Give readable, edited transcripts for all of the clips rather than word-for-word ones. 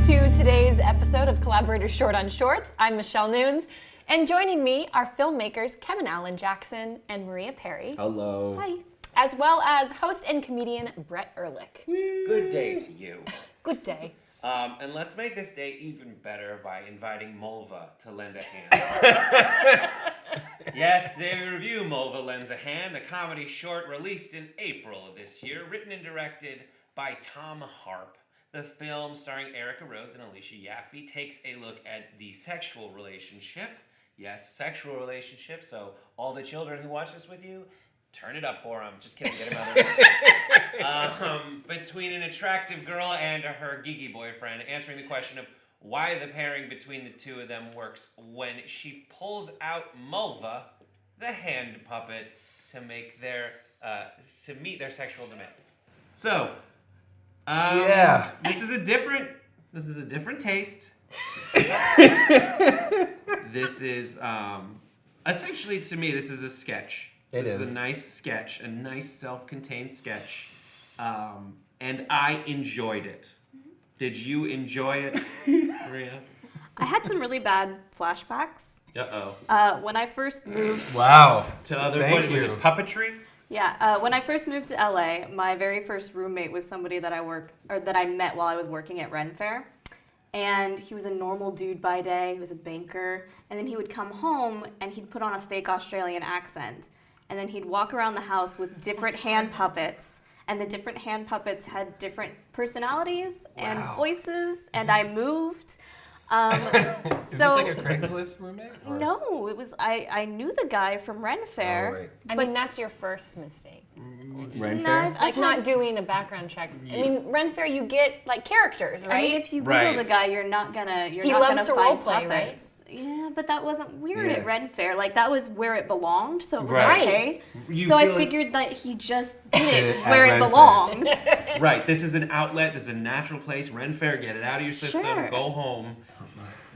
to today's episode of Collaborator Short on Shorts. I'm Michelle Nunes, and joining me are filmmakers Kevin Allen Jackson and Maria Perry. Hello. Hi. As well as host and comedian Brett Erlich. Good day to you. Good day. And let's make this day even better by inviting Mulva to lend a hand. Yes, today we review Mulva Lends a Hand, a comedy short released in April of this year, written and directed by Thom Harp. The film, starring Erica Rose and Alicia Yaffe, takes a look at the sexual relationship. Yes, sexual relationship. So all the children who watch this with you, turn it up for them. Just kidding, get them out of between an attractive girl and her geeky boyfriend, answering the question of why the pairing between the two of them works when she pulls out Mulva, the hand puppet, to make to meet their sexual demands. So, this is a different taste. This is essentially, to me, this is a sketch. This is a nice sketch, a nice self-contained sketch, and I enjoyed it. Did you enjoy it, Maria? I had some really bad flashbacks. When I first moved... Wow. To other point, was it puppetry? Yeah, when I first moved to LA, my very first roommate was somebody that I met while I was working at Ren Fair. And he was a normal dude by day, he was a banker, and then he would come home and he'd put on a fake Australian accent. And then he'd walk around the house with different hand puppets, and the different hand puppets had different personalities and voices, and I moved. Is this like a Craigslist roommate? Or? No, it was I knew the guy from Ren Fair. Oh, right. I mean, that's your first mistake. Ren No, Fair? Like not doing a background check. I mean, Ren Fair, you get like characters, right? I mean, if you Google the guy, you're not gonna He loves to find role play, puppets. Yeah, but that wasn't weird at Ren Fair. Like, that was where it belonged, so it was okay. So I figured that he just did it where it belonged. Right, this is an outlet, this is a natural place. Ren Fair, get it out of your system, go home.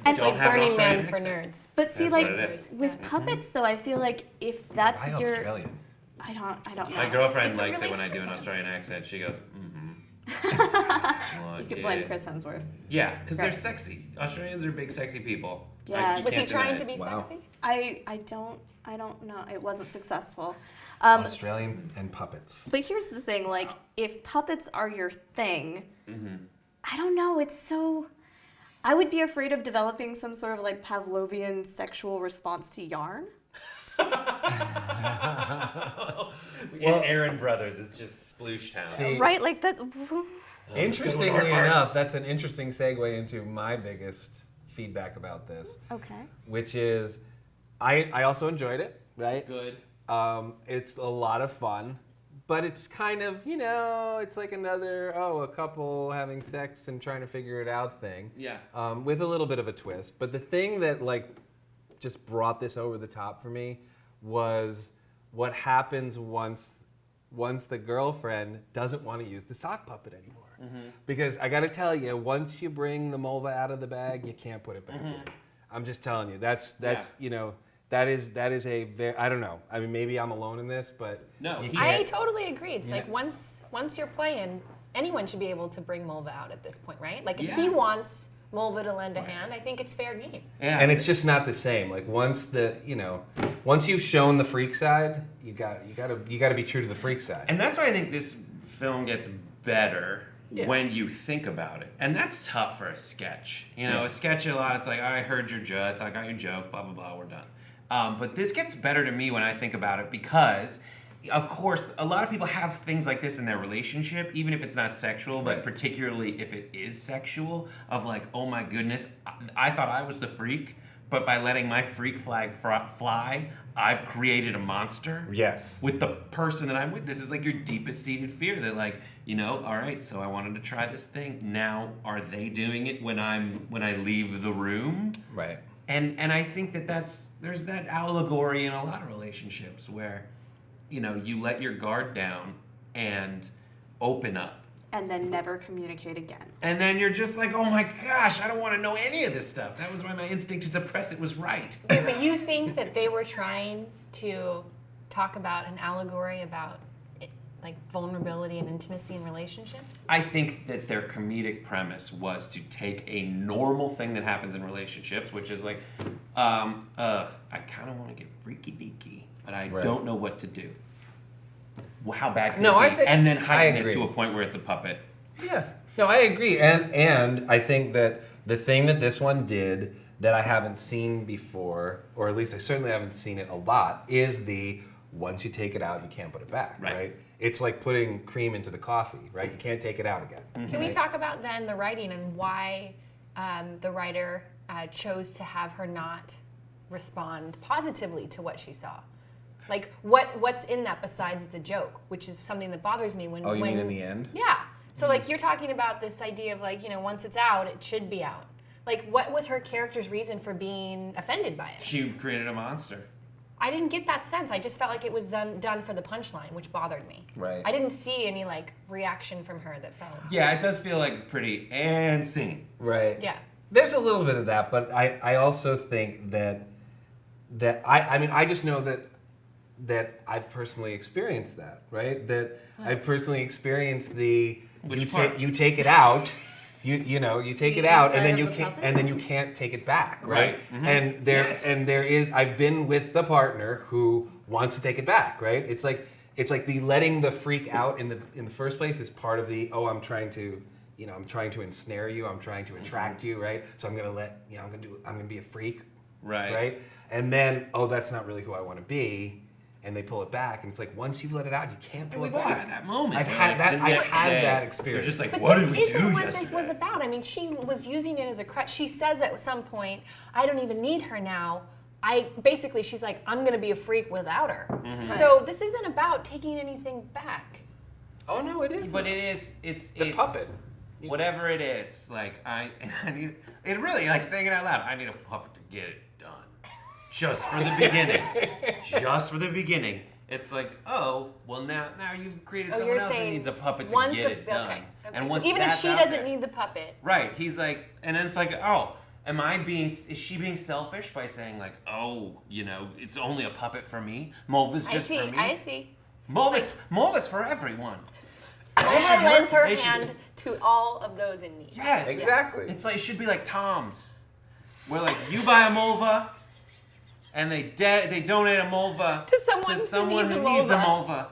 And It's like Burning Man for nerds. But see, That's like, what it is. with puppets, though, I feel like if that's Why your... Australian? I don't know. My girlfriend It's likes really it when I do an weird. Australian accent. She goes, You could blame Chris Hemsworth. Yeah, because they're sexy. Australians are big, sexy people. Yeah. You Was he can't trying deny to it. be sexy? I don't know. It wasn't successful. Australian and puppets. But here's the thing, like, if puppets are your thing, I don't know, it's so... I would be afraid of developing some sort of, like, Pavlovian sexual response to yarn. In Aaron Brothers, it's just Sploosh Town. See, Right? Like, that's... interestingly enough, that's an interesting segue into my biggest feedback about this, Okay. which is I also enjoyed it, right? Good. It's a lot of fun, but it's kind of, it's like another, a couple having sex and trying to figure it out thing. Yeah. With a little bit of a twist. But the thing that, like, just brought this over the top for me was what happens once the girlfriend doesn't want to use the sock puppet anymore. Because I got to tell you, once you bring the Mulva out of the bag, you can't put it back in. I'm just telling you, that's that is a very, I don't know. I mean, maybe I'm alone in this, but No, you I can't. totally agree. It's like once you're playing, anyone should be able to bring Mulva out at this point, right? Like if he wants Mulva to lend a hand, I think it's fair game. Yeah. And it's just not the same. Like once you've shown the freak side, you got to be true to the freak side. And that's why I think this film gets better when you think about it. And that's tough for a sketch. A sketch a lot, it's like, I heard your joke, I got your joke, blah, blah, blah, we're done. But this gets better to me when I think about it because, of course, a lot of people have things like this in their relationship, even if it's not sexual, but particularly if it is sexual, of like, oh my goodness, I thought I was the freak, but by letting my freak flag fly, I've created a monster. Yes. With the person that I'm with. This is like your deepest seated fear that like, all right, so I wanted to try this thing. Now, are they doing it when I leave the room? Right. And I think there's that allegory in a lot of relationships where, you let your guard down and open up. And then never communicate again. And then you're just like, oh my gosh, I don't want to know any of this stuff. That was why my instinct to suppress it was right. Wait, but you think that they were trying to talk about an allegory about like vulnerability and intimacy in relationships? I think that their comedic premise was to take a normal thing that happens in relationships, which is like, I kind of want to get freaky deaky, but I don't know what to do. Well, how bad can it be? And then heighten it to a point where it's a puppet. Yeah. No, I agree. And I think that the thing that this one did that I haven't seen before, or at least I certainly haven't seen it a lot, is the once you take it out, you can't put it back, right? It's like putting cream into the coffee, right? You can't take it out again. Mm-hmm. Can we talk about then the writing and why the writer chose to have her not respond positively to what she saw? Like, what's in that besides the joke, which is something that bothers me when... Oh, you mean in the end? Yeah. So, like, you're talking about this idea of, like, once it's out, it should be out. Like, what was her character's reason for being offended by it? She created a monster. I didn't get that sense. I just felt like it was done for the punchline, which bothered me. Right. I didn't see any, like, reaction from her that felt... Yeah, it does feel like pretty and scene. Right. Yeah. There's a little bit of that, but I also think that I just know that I've personally experienced that, right? That I've personally experienced the you take it out, you take it out, and then you can't take it back, right? Mm-hmm. And there is I've been with the partner who wants to take it back, right? It's like the letting the freak out in the first place is part of the I'm trying to ensnare you, I'm trying to attract you, right? So I'm gonna be a freak, right? And then that's not really who I want to be. And they pull it back, and it's like once you've let it out, you can't pull it back. At that moment, I've had that experience. You're just like, but what did we do this isn't what yesterday? this was about. I mean, she was using it as a crutch. She says at some point, "I don't even need her now." She's like, "I'm going to be a freak without her." Mm-hmm. So this isn't about taking anything back. Oh no, it is. But it is. It's the puppet. Whatever it is, like I need it. Really, like saying it out loud. I need a puppet to get it done. Just for the beginning. Just for the beginning. It's like, now you've created someone else who needs a puppet to get it done. Okay. And so even if she doesn't need the puppet. Right. He's like, and then it's like, is she being selfish by saying like, it's only a puppet for me? Mulva's just for me? I see. Mulva's for everyone. Mulva lends her hand to all of those in need. Yes. Exactly. It's like, it should be like Tom's. Where like, you buy a Mulva, and they donate a Mulva to someone who needs a Mulva.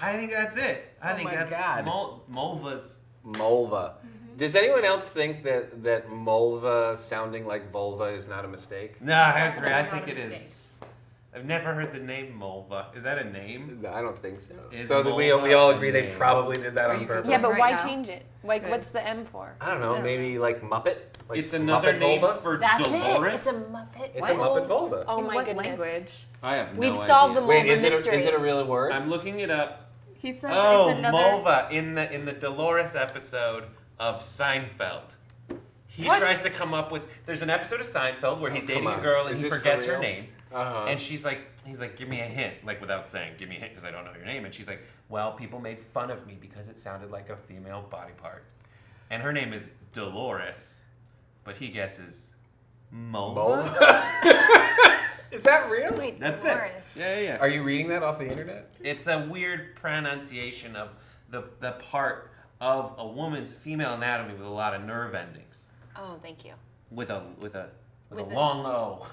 I think that's it. I think that's Mulva's. Mulva. Mm-hmm. Does anyone else think that Mulva sounding like vulva is not a mistake? No, I agree. I think it is. I've never heard the name Mulva. Is that a name? No, I don't think so. We Mulva all agree a they name? probably did that on purpose. Yeah, but why now? change it? Like, what's the M for? I don't know. Maybe like Muppet. Like It's another Muppet name vulva? for That's Dolores. it. It's a Muppet. It's a Muppet vulva. Oh In my what goodness. language? I have no We've idea. solved the Mulva Wait, is mystery. it a real word? I'm looking it up. He says Oh, it's another. Mulva in the Dolores episode of Seinfeld. He tries to come up with. There's an episode of Seinfeld where he's dating a girl and Is he this for forgets her real? name, Uh-huh. and he's like, give me a hint, like without saying, give me a hint because I don't know your name, and she's like, well, people made fun of me because it sounded like a female body part, and her name is Dolores, but he guesses Mulva. Is that real? Wait, That's Dolores. it. Yeah. Are you reading that off the internet? It's a weird pronunciation of the part of a woman's female anatomy with a lot of nerve endings. Oh, thank you. With a With a- long O.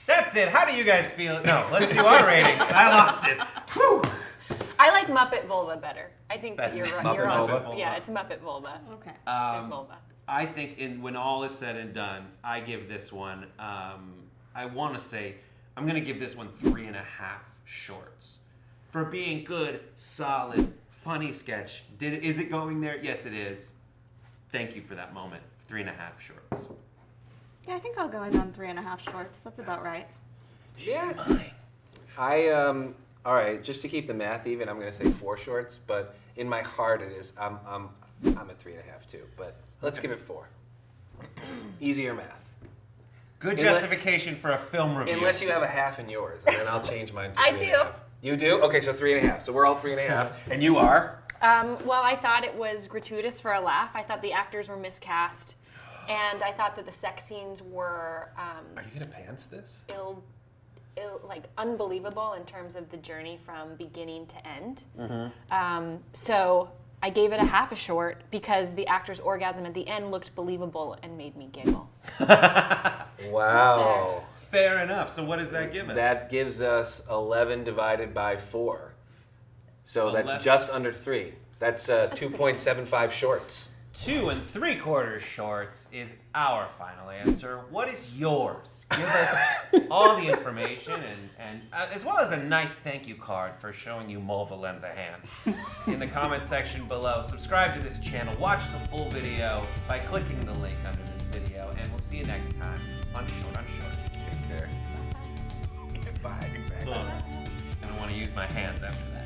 That's it. How do you guys feel? No, let's do our ratings. I lost it. Whew. I like Muppet Vulva better. I think that That's you're it. right. Muppet You're on. Vulva? Yeah, it's Muppet Vulva. Okay. It's Vulva. I think when all is said and done, I give this one, I want to say, I'm going to give this one 3.5 shorts. For being good, solid, funny sketch. Is it going there? Yes, it is. Thank you for that moment. 3.5 shorts. Yeah, I think I'll go in on 3.5 shorts. That's about right. Yeah. All right, just to keep the math even, I'm going to say 4 shorts, but in my heart it is, I'm at 3.5 too, but let's give it 4. Easier math. Good justification for a film review. Unless you have a half in yours, and then I'll change mine to I 3.5. do. You do? Okay, so 3.5. So we're all 3.5. And you are? Well, I thought it was gratuitous for a laugh. I thought the actors were miscast. And I thought that the sex scenes were Are you going to pants this? like unbelievable in terms of the journey from beginning to end. Mm-hmm. So I gave it a half a short because the actor's orgasm at the end looked believable and made me giggle. Wow. Fair enough. So what does that give us? That gives us 11 divided by 4. So 11. that's just under 3. That's 2.75 shorts. 2 3/4 shorts is our final answer. What is yours? Give us all the information and as well as a nice thank you card for showing you Mulva Lends a hand in the comment section below. Subscribe to this channel. Watch the full video by clicking the link under this video, and we'll see you next time on Short on Shorts. Take care. Goodbye. Exactly. I don't want to use my hands after that.